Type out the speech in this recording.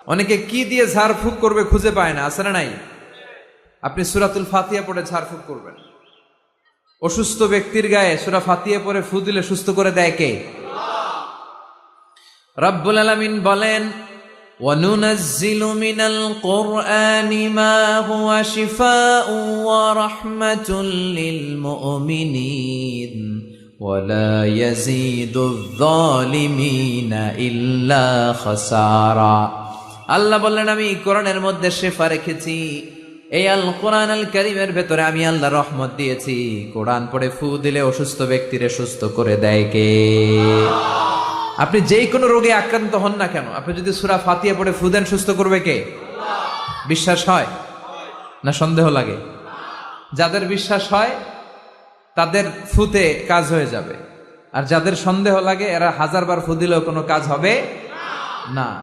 অনেকে কি দিয়ে ঝাড়ফুঁক করবে খুঁজে পায় না, আছে না নাই? আপনি সূরাতুল ফাতিহা পড়ে ঝাড়ফুঁক করবেন। অসুস্থ ব্যক্তির গায়ে সূরা ফাতিহা পড়ে ফু দিলে সুস্থ করে দেয় কে? রব্বুল আলামিন বলেন, وَنُنَزِّلُ مِنَ الْقُرْآنِ مَا هُوَ شِفَاءٌ وَرَحْمَةٌ لِّلْمُؤْمِنِينَ وَلَا يَزِيدُ الظَّالِمِينَ إِلَّا خَسَارًا। আল্লাহ বললেন, আমি কোরআনের মধ্যে শেফা রেখেছি। এই আল কোরআন আল কারীমের ভেতরে আমি আল্লাহ রহমত দিয়েছি। কোরআন পড়ে ফু দিলে অসুস্থ ব্যক্তিরে সুস্থ করে দেয় কে? আপনি যেই কোনো রোগে আক্রান্ত হন না কেন, আপনি যদি সূরা ফাতিহা পড়ে ফু দেন, সুস্থ করবে কে? বিশ্বাস হয় না সন্দেহ লাগে? যাদের বিশ্বাস হয় তাদের ফুতে কাজ হয়ে যাবে, আর যাদের সন্দেহ লাগে এরা 1000 বার ফু দিলেও কোনো কাজ হবে না।